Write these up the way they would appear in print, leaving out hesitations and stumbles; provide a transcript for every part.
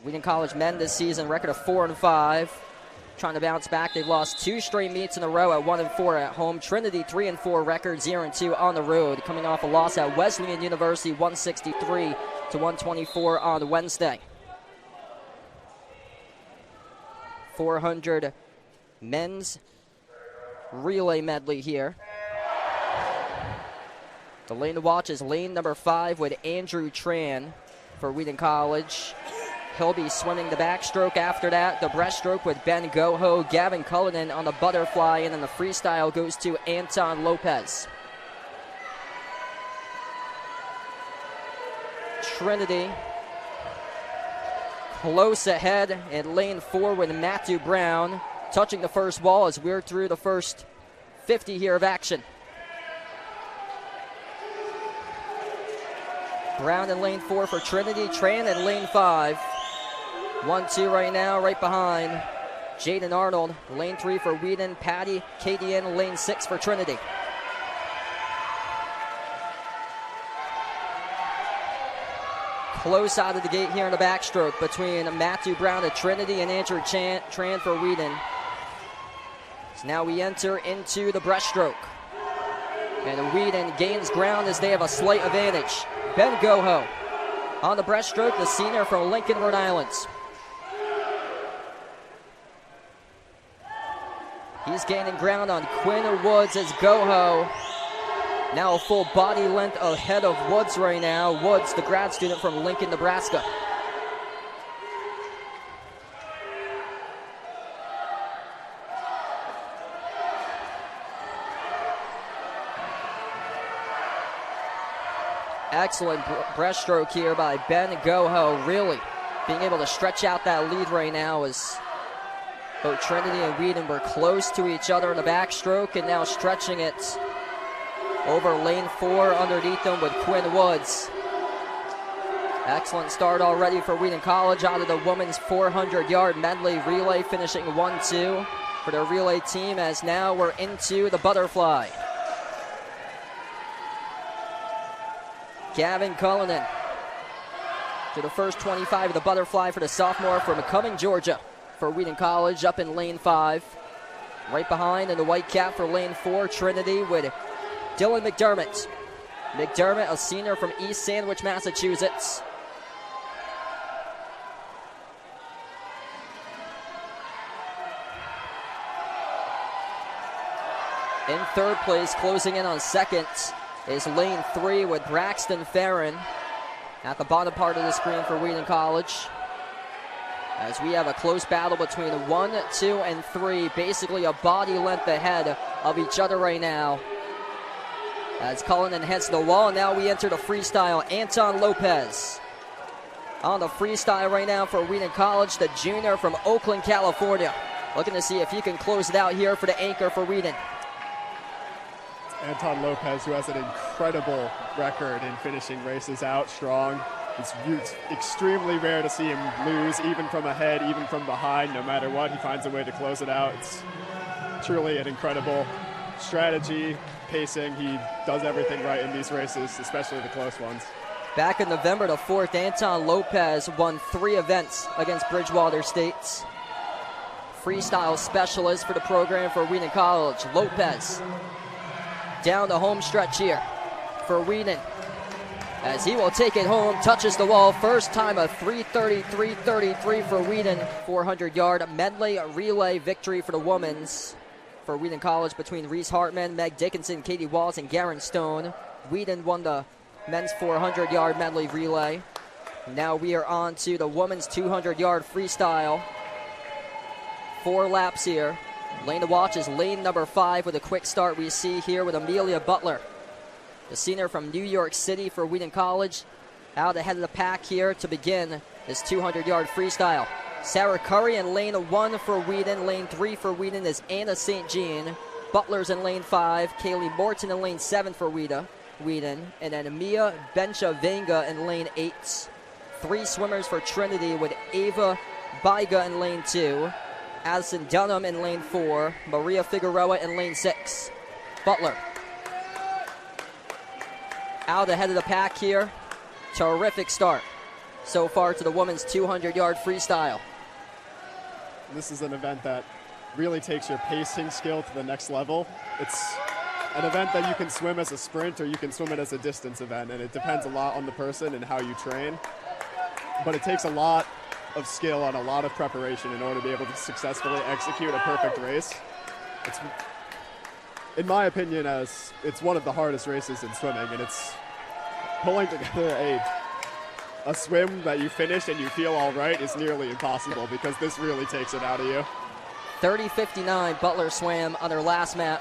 Wheaton College men this season, record of 4-5. Trying to bounce back. They've lost 2 straight meets in a row at 1-4 at home. Trinity 3-4 record, 0-2 on the road. Coming off a loss at Wesleyan University, 163-124 on Wednesday. 400 men's relay medley here. The lane to watch is lane number 5 with Andrew Tran for Wheaton College. He'll be swimming the backstroke after that. The breaststroke with Ben Goho, Gavin Cullinan on the butterfly, and then the freestyle goes to Anton Lopez. Trinity close ahead in lane 4 with Matthew Brown touching the first wall as we're through the first 50 here of action. Brown in lane 4 for Trinity, Tran in lane 5. 1-2 right now, right behind Jaden Arnold. Lane 3 for Wheaton, Patty Cadian, lane 6 for Trinity. Close out of the gate here in the backstroke between Matthew Brown at Trinity and Andrew Tran for Wheaton. So now we enter into the breaststroke. And Wheaton gains ground as they have a slight advantage. Ben Goho on the breaststroke, the senior from Lincoln, Rhode Island. He's gaining ground on Quinn Woods as Goho. Now a full body length ahead of Woods right now. Woods, the grad student from Lincoln, Nebraska. Excellent breaststroke here by Ben Goho. Really being able to stretch out that lead right now as both Trinity and Wheaton were close to each other in the backstroke, and now stretching it over lane 4 underneath them with Quinn Woods. Excellent start already for Wheaton College out of the women's 400-yard medley relay, finishing 1-2 for their relay team as now we're into the butterfly. Gavin Cullinan to the first 25 of the butterfly for the sophomore from Cumming, Georgia for Wheaton College, up in lane 5. Right behind in the white cap for lane 4, Trinity with Dylan McDermott. McDermott, a senior from East Sandwich, Massachusetts. In third place, closing in on second, is lane 3 with Braxton Farron at the bottom part of the screen for Wheaton College. As we have a close battle between 1, 2, and 3, basically a body length ahead of each other right now. As Cullinan heads to the wall, and now we enter the freestyle. Anton Lopez on the freestyle right now for Wheaton College, the junior from Oakland, California. Looking to see if he can close it out here for the anchor for Wheaton. Anton Lopez, who has an incredible record in finishing races out strong. It's extremely rare to see him lose, even from ahead, even from behind. No matter what, he finds a way to close it out. It's truly an incredible strategy, pacing. He does everything right in these races, especially the close ones. Back in November the 4th, Anton Lopez won 3 events against Bridgewater State. Freestyle specialist for the program for Wheaton College. Lopez down the home stretch here for Wheaton, as he will take it home, touches the wall. First time a 3:33.33 for Wheaton. 400-yard medley relay victory for the women's for Wheaton College between Reese Hartman, Meg Dickinson, Katie Walls, and Garen Stone. Wheaton won the men's 400-yard medley relay. Now we are on to the women's 200-yard freestyle. 4 laps here. Lane to watch is lane number 5 with a quick start we see here with Amelia Butler, the senior from New York City for Wheaton College, out ahead of the pack here to begin this 200-yard freestyle. Sarah Curry in lane 1 for Wheaton. Lane 3 for Wheaton is Anna St. Jean. Butler's in lane 5. Kaylee Morton in lane 7 for Wheaton. And then Mia Bencha Venga in lane 8. 3 swimmers for Trinity with Ava Baiga in lane 2. Addison Dunham in lane 4. Maria Figueroa in lane 6. Butler out ahead of the pack here. Terrific start. so far to the women's 200-yard freestyle. This is an event that really takes your pacing skill to the next level. It's an event that you can swim as a sprint or you can swim it as a distance event, and it depends a lot on the person and how you train. But it takes a lot of skill and a lot of preparation in order to be able to successfully execute a perfect race. It's, in my opinion, it's one of the hardest races in swimming, and it's pulling together a swim that you finish and you feel all right is nearly impossible because this really takes it out of you. 30:59, Butler swam on her last mat.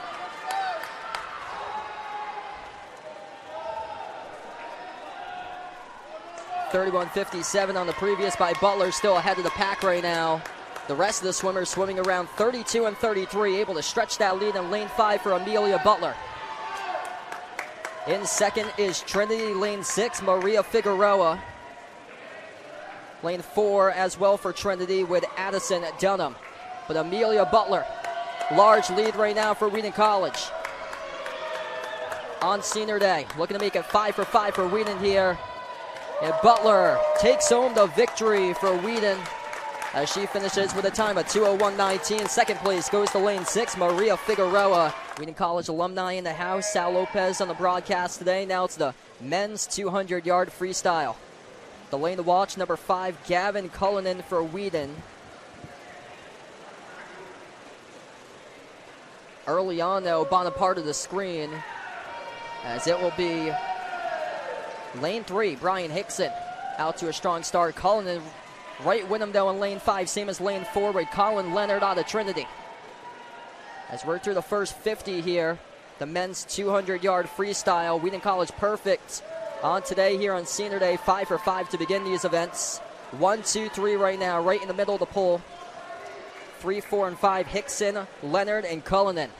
.31:57 on the previous by Butler, still ahead of the pack right now. The rest of the swimmers swimming around 32 and 33, able to stretch that lead in lane 5 for Amelia Butler. In second is Trinity, lane 6, Maria Figueroa. Lane 4 as well for Trinity with Addison Dunham. But Amelia Butler, large lead right now for Wheaton College. On senior day, looking to make it 5 for 5 for Wheaton here. And Butler takes home the victory for Wheaton as she finishes with a time of 2:01:19. Second place goes to lane 6, Maria Figueroa. Wheaton College alumni in the house. Sal Lopez on the broadcast today. Now it's the men's 200-yard freestyle. The lane to watch, number 5, Gavin Cullinan for Wheaton. Early on, though, bottom part of the screen, as it will be lane 3, Brian Hickson, out to a strong start. Cullinan right with him, though, in lane 5, same as lane 4 with Colin Leonard out of Trinity. As we're through the first 50 here, the men's 200-yard freestyle. Wheaton College perfect on today here on senior day, 5 for 5 to begin these events. 1, 2, 3 right now, right in the middle of the pool. 3, 4, and 5, Hickson, Leonard, and Cullinan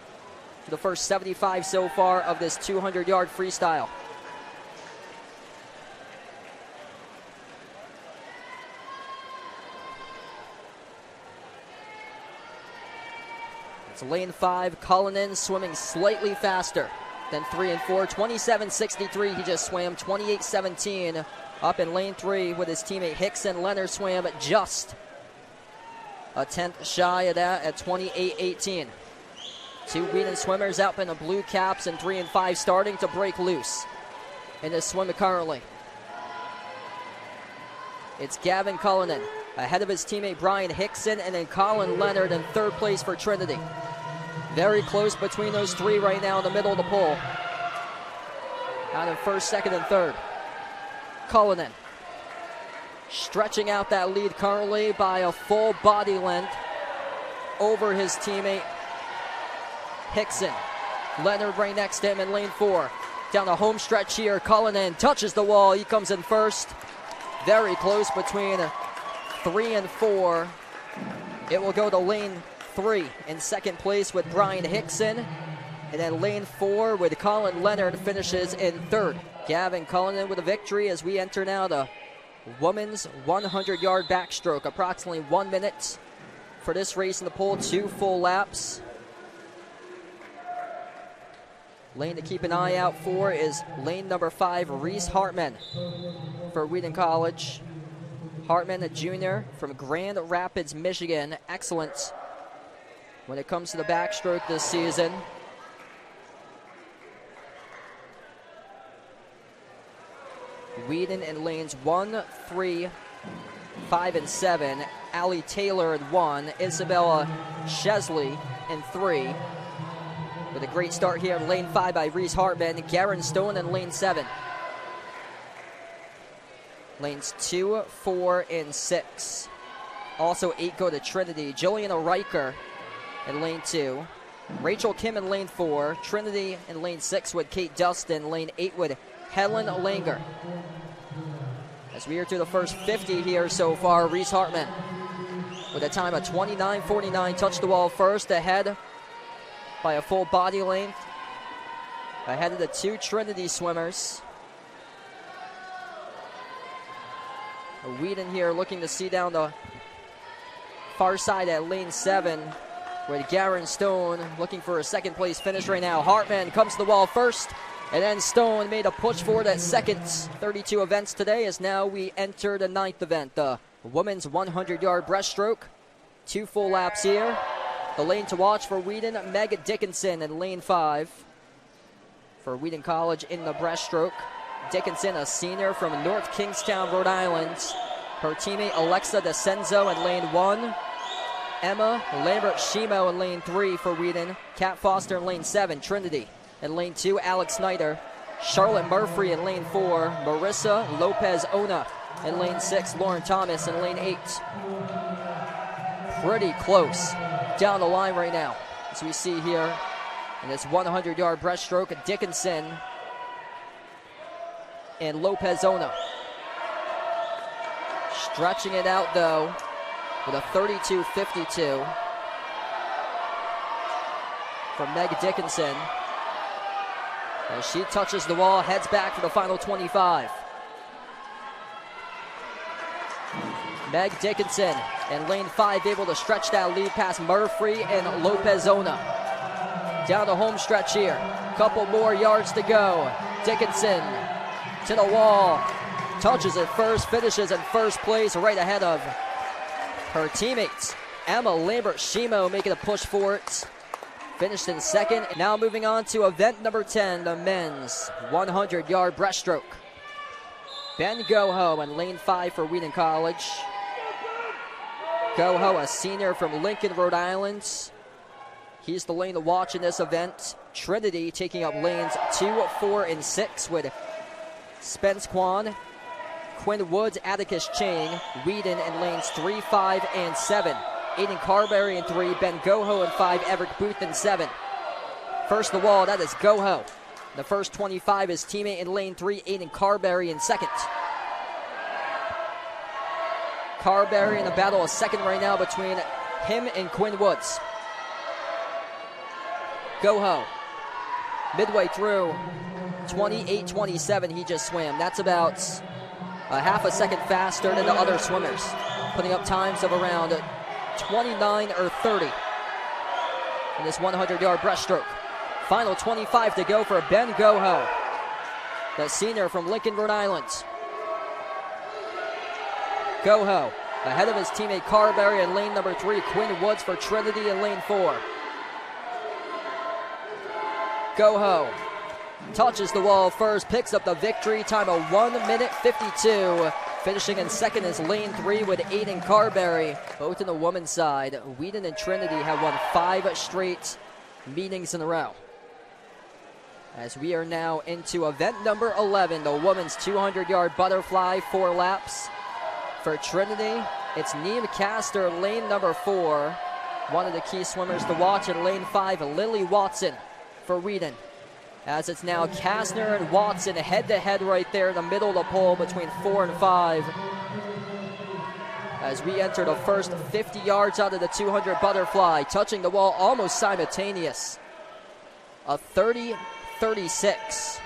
for the first 75 so far of this 200-yard freestyle. It's lane 5, Cullinan swimming slightly faster than 3 and 4. 27:63, he just swam 28:17 up in lane 3 with his teammate Hickson. Leonard swam just a tenth shy of that at 28:18. Two Wheaton swimmers out in the blue caps and 3 and 5 starting to break loose in this swim currently. It's Gavin Cullinan ahead of his teammate Brian Hickson, and then Colin Leonard in third place for Trinity. Very close between those three right now in the middle of the pool. Out in first, second, and third. Cullinan stretching out that lead currently by a full body length over his teammate Hickson. Leonard right next to him in lane 4. Down the home stretch here, Cullinan touches the wall. He comes in first. Very close between 3 and 4. It will go to lane 3 in second place with Brian Hickson. And then lane 4 with Colin Leonard finishes in third. Gavin Cullinan with a victory as we enter now the women's 100-yard backstroke. Approximately 1 minute for this race in the pool, 2 full laps. Lane to keep an eye out for is lane number 5, Reese Hartman for Wheaton College. Hartman, a junior from Grand Rapids, Michigan. Excellent when it comes to the backstroke this season. Wheaton in lanes 1, 3, 5, and 7. Allie Taylor in 1. Isabella Chesley in 3. With a great start here in lane 5 by Reese Hartman. Garen Stone in lane 7. Lanes 2, 4, and 6. Also 8 go to Trinity. Jillian Riker in lane 2. Rachel Kim in lane 4. Trinity in lane 6 with Kate Dustin. Lane 8 with Helen Langer. As we are through the first 50 here so far, Reese Hartman with a time of 29:49. Touched the wall first, ahead by a full body length. Ahead of the 2 Trinity swimmers. Wheaton here looking to see down the far side at lane 7 with Garen Stone looking for a second place finish right now. Hartman comes to the wall first, And then Stone made a push forward at second. 32 events today as now we enter the 9th event, the women's 100-yard breaststroke. 2 full laps here. The lane to watch for Wheaton, Meg Dickinson in lane 5 for Wheaton College in the breaststroke. Dickinson, a senior from North Kingstown, Rhode Island. Her teammate Alexa DeCenzo in lane 1. Emma Lambert-Shimo in lane 3 for Wheaton. Kat Foster in lane 7. Trinity in lane 2. Alex Snyder. Charlotte Murphy in lane 4. Marissa Lopez-Ona in lane 6. Lauren Thomas in lane 8. Pretty close down the line right now. As we see here in this 100-yard breaststroke, Dickinson and Lopez-Ona. Stretching it out, though, with a 32.52 from Meg Dickinson. As she touches the wall, heads back for the final 25. Meg Dickinson in lane 5 able to stretch that lead past Murphy and Lopez-Ona. Down the home stretch here. Couple more yards to go. Dickinson to the wall. Touches it first, finishes in first place right ahead of her teammates. Emma Lambert-Shimo making a push for it. Finished in second. Now moving on to event number 10, the men's 100-yard breaststroke. Ben Goho in lane 5 for Wheaton College. Goho, a senior from Lincoln, Rhode Island. He's the lane to watch in this event. Trinity taking up lanes 2, 4, and 6 with Spence Kwan, Quinn Woods, Atticus Chang. Wheaton in lanes 3, 5, and 7. Aiden Carberry in 3, Ben Goho in 5, Everett Booth in 7. First the wall, that is Goho. The first 25 is teammate in lane 3, Aiden Carberry in second. Carberry in a battle of second right now between him and Quinn Woods. Goho, midway through, 28.27 he just swam. That's about a half a second faster than the other swimmers, putting up times of around 29 or 30 in this 100-yard breaststroke. Final 25 to go for Ben Goho, the senior from Lincoln, Rhode Island. Goho ahead of his teammate Carberry in lane number 3. Quinn Woods for Trinity in lane 4. Goho touches the wall first, picks up the victory, time of 1 minute 52. Finishing in second is lane 3 with Aiden Carberry, both in the women's side. Wheaton and Trinity have won 5 straight meetings in a row. As we are now into event number 11, the women's 200-yard butterfly, 4 laps. For Trinity, it's Neem Castor, lane number 4. One of the key swimmers to watch in lane 5, Lily Watson for Wheaton. As it's now Kastner and Watson head-to-head right there in the middle of the pole between 4 and 5. As we enter the first 50 yards out of the 200 butterfly, touching the wall almost simultaneous. A 30-36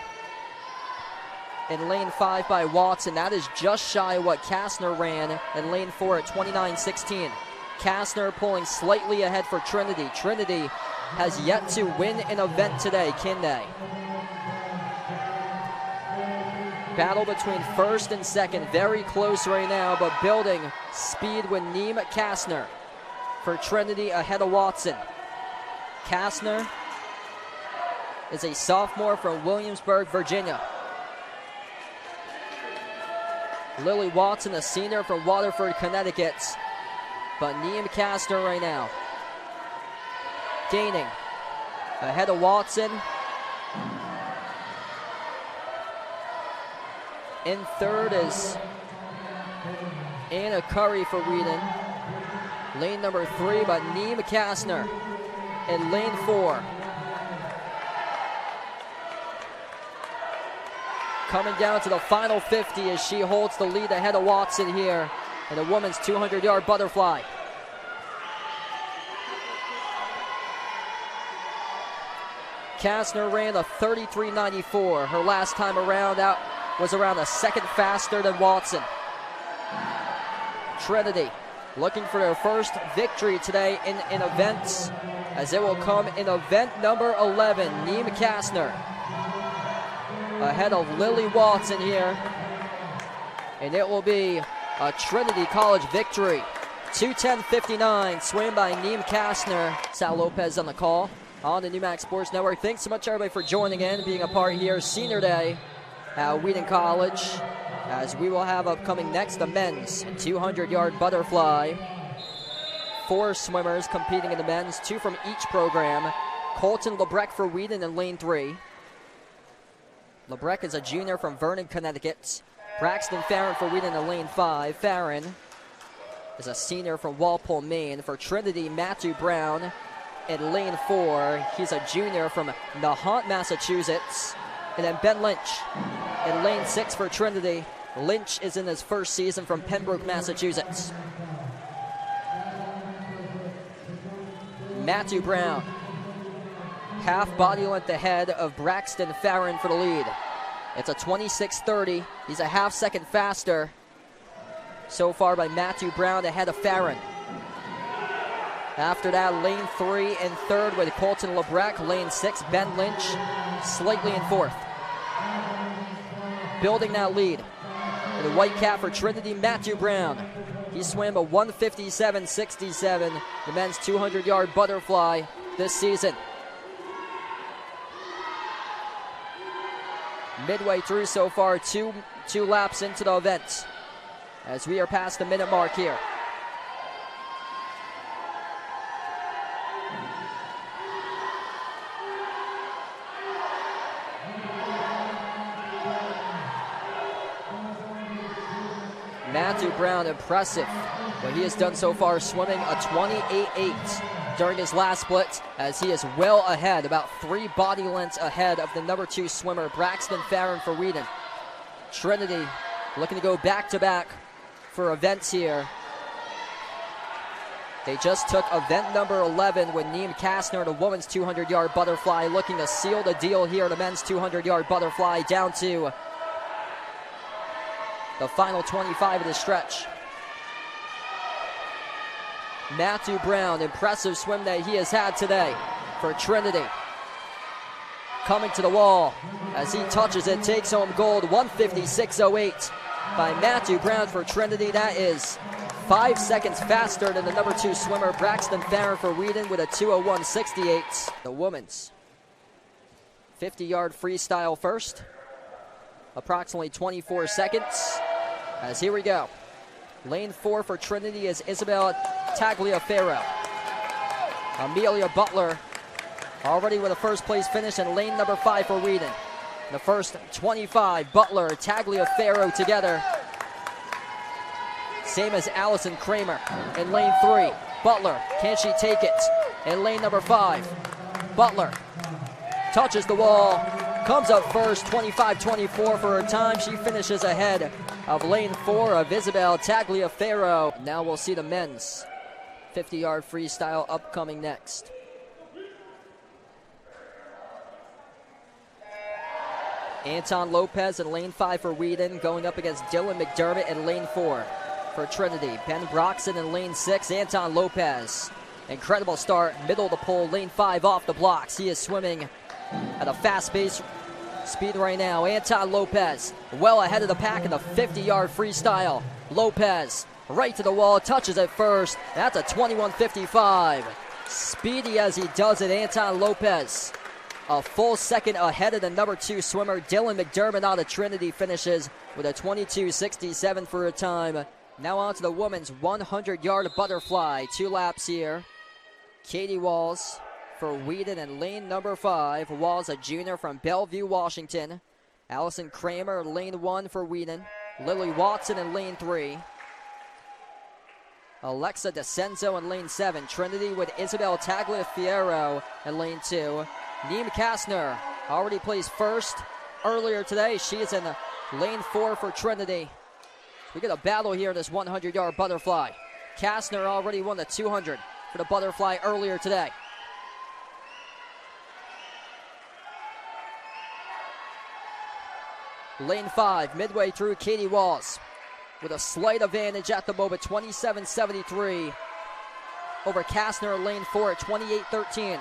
in lane 5 by Watson. That is just shy of what Kastner ran in lane 4 at 29.16. Kastner pulling slightly ahead for Trinity. Trinity has yet to win an event today, can they? Battle between first and second, very close right now, but building speed with Neem Kastner for Trinity ahead of Watson. Kastner is a sophomore from Williamsburg, Virginia. Lily Watson, a senior from Waterford, Connecticut. But Neem Kastner right now gaining ahead of Watson. In third is Anna Curry for Wheaton. Lane number 3, but Neem Kastner in lane 4. Coming down to the final 50 as she holds the lead ahead of Watson here in the women's 200-yard butterfly. Kastner ran a 33.94. Her last time around out was around a second faster than Watson. Trinity looking for their first victory today in an event, as it will come in event number 11. Neem Kastner ahead of Lily Watson here. And it will be a Trinity College victory. 2:10:59, swam by Neem Kastner. Sal Lopez on the call on the NewMax Sports Network. Thanks so much, everybody, for joining in, being a part here. Senior Day at Wheaton College, as we will have upcoming next the men's 200-yard butterfly. 4 swimmers competing in the men's, 2 from each program. Colton Lebrecht for Wheaton in lane 3. Lebrecht is a junior from Vernon, Connecticut. Braxton Farron for Wheaton in lane 5. Farron is a senior from Walpole, Maine. For Trinity, Matthew Brown in lane 4. He's a junior from Nahant, Massachusetts. And then Ben Lynch in lane 6 for Trinity. Lynch is in his first season from Pembroke, Massachusetts. Matthew Brown, half body length ahead of Braxton Farron for the lead. It's a 26:30. He's a half second faster so far by Matthew Brown ahead of Farron. After that, lane 3 and 3rd with Colton Lebrecht. Lane 6, Ben Lynch, slightly in 4th. Building that lead. The white cap for Trinity, Matthew Brown. He swam a 1:57.67, the men's 200-yard butterfly this season. Midway through so far, two laps into the event, as we are past the minute mark here. Matthew Brown, impressive what he has done so far, swimming a 28.8 during his last split, as he is well ahead, about 3 body lengths ahead of the number 2 swimmer, Braxton Farron for Wheaton. Trinity looking to go back-to-back for events here. They just took event number 11 with Neem Kastner, the women's 200-yard butterfly, looking to seal the deal here, the men's 200-yard butterfly, down to the final 25 of the stretch. Matthew Brown, impressive swim that he has had today for Trinity. Coming to the wall as he touches it, takes home gold, 1:56.08 by Matthew Brown for Trinity. That is 5 seconds faster than the number 2 swimmer, Braxton Farron for Wheaton, with a 2:01.68. The women's 50-yard freestyle first. Approximately 24 seconds. As here we go. Lane 4 for Trinity is Isabel Tagliaferro. Amelia Butler already with a first place finish in lane number 5 for Wheaton. The first 25, Butler, Tagliaferro together. Same as Allison Kramer in lane 3. Butler, can she take it? In lane number 5, Butler touches the wall, comes up first, 25:24 for her time. She finishes ahead of lane 4 of Isabel Tagliaferro. Now we'll see the men's 50-yard freestyle upcoming next. Anton Lopez in lane 5 for Wheaton, going up against Dylan McDermott in lane 4 for Trinity. Ben Broxton in lane 6, Anton Lopez. Incredible start, middle of the pole, lane 5 off the blocks. He is swimming at a fast pace speed right now. Anton Lopez well ahead of the pack in the 50-yard freestyle. Lopez right to the wall, touches it first. That's a 21:55. Speedy as he does it, Anton Lopez. A full second ahead of the number 2 swimmer, Dylan McDermott, out of Trinity, finishes with a 22:67 for a time. Now on to the women's 100-yard butterfly. 2 laps here. Katie Walls for Wheaton in lane number 5. Walls, a junior from Bellevue, Washington. Allison Kramer, lane 1 for Wheaton. Lily Watson in lane 3. Alexa DeCenzo in lane 7. Trinity with Isabel Tagliaferro in lane 2. Neem Kastner already placed first earlier today. She is in lane 4 for Trinity. We get a battle here in this 100-yard butterfly. Kastner already won the 200 for the butterfly earlier today. Lane 5, midway through, Katie Walls with a slight advantage at the moment, 27:73 over Kastner in lane 4 at 28:13.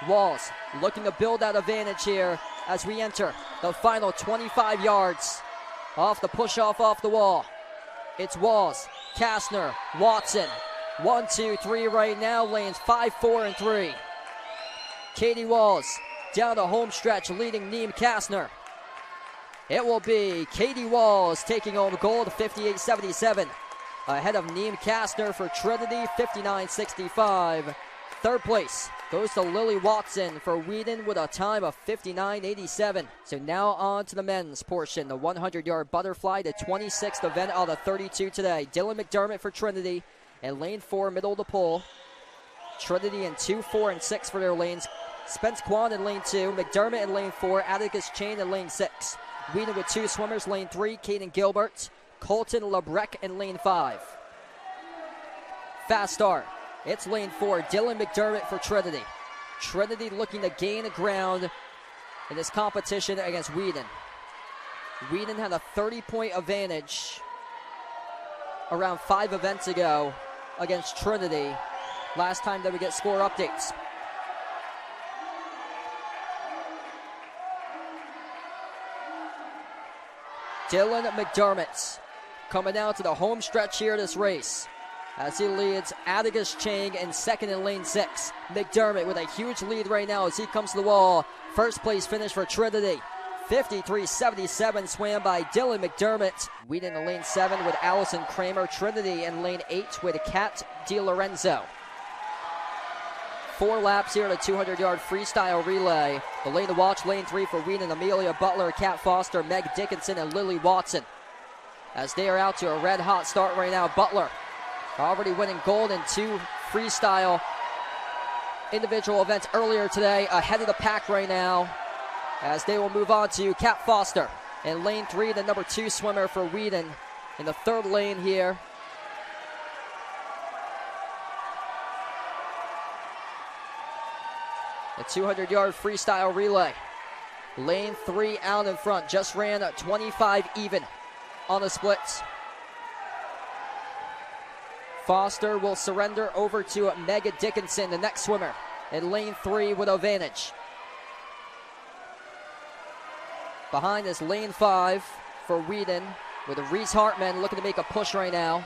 Walls looking to build that advantage here as we enter the final 25 yards off the push-off off the wall. It's Walls, Kastner, Watson. 1, 2, 3 right now. Lanes 5, 4, and 3. Katie Walls down the home stretch leading Neem Kastner. It will be Katie Walls taking home gold, 58-77. Ahead of Neem Kastner for Trinity, 59-65. Third place goes to Lily Watson for Wheaton with a time of 59.87. So now on to the men's portion, the 100-yard butterfly, the 26th event out of 32 today. Dylan McDermott for Trinity in lane 4, middle of the pole. Trinity in 2, 4, and 6 for their lanes. Spence Kwan in lane 2, McDermott in lane 4, Atticus Chain in lane 6. Wheaton with 2 swimmers, lane 3, Caden Gilbert, Colton Lebrec in lane 5. Fast start. It's lane 4, Dylan McDermott for Trinity. Trinity looking to gain ground in this competition against Wheaton. Wheaton had a 30-point advantage around 5 events ago against Trinity. Last time that we get score updates. Dylan McDermott coming down to the home stretch here of this race as he leads Atticus Chang in second in lane 6. McDermott with a huge lead right now as he comes to the wall. First place finish for Trinity. 53.77 swam by Dylan McDermott. Wheaton in lane 7 with Allison Kramer. Trinity in lane 8 with Kat DiLorenzo. 4 laps here at a 200-yard freestyle relay. The lane to watch, lane 3 for Wheaton, Amelia Butler, Kat Foster, Meg Dickinson, and Lily Watson. As they are out to a red-hot start right now. Butler already winning gold in 2 freestyle individual events earlier today. Ahead of the pack right now as they will move on to Kat Foster in lane 3, the number 2 swimmer for Wheaton in the 3rd lane here. The 200-yard freestyle relay. Lane 3 out in front. Just ran 25 even on the splits. Foster will surrender over to Megan Dickinson, the next swimmer, in lane 3 with advantage. Behind is lane 5 for Wheaton with Reese Hartman looking to make a push right now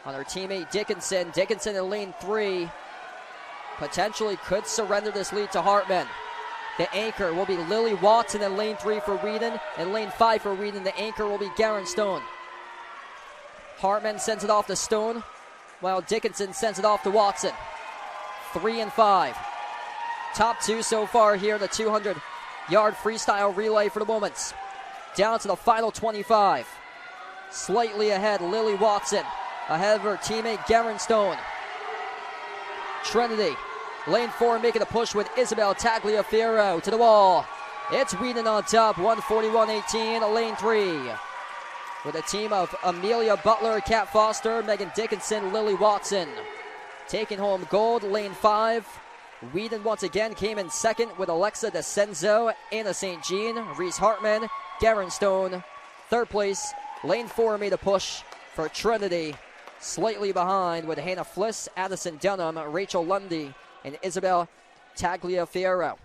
on her teammate Dickinson. Dickinson in lane 3. Potentially could surrender this lead to Hartman. The anchor will be Lily Watson in lane 3 for Wheaton. In lane 5 for Wheaton, the anchor will be Garen Stone. Hartman sends it off to Stone, while Dickinson sends it off to Watson. 3 and 5. Top 2 so far here, the 200-yard freestyle relay for the women's. Down to the final 25. Slightly ahead, Lily Watson. Ahead of her teammate, Garen Stone. Trinity, lane 4 making a push with Isabel Tagliafiero to the wall. It's Wheaton on top, 141.18, lane 3. With a team of Amelia Butler, Kat Foster, Megan Dickinson, Lily Watson. Taking home gold, lane 5. Wheaton once again came in second with Alexa DeCenzo, Anna St. Jean, Reese Hartman, Garen Stone. Third place, lane 4 made a push for Trinity. Slightly behind with Hannah Fliss, Addison Dunham, Rachel Lundy, and Isabel Tagliafiero.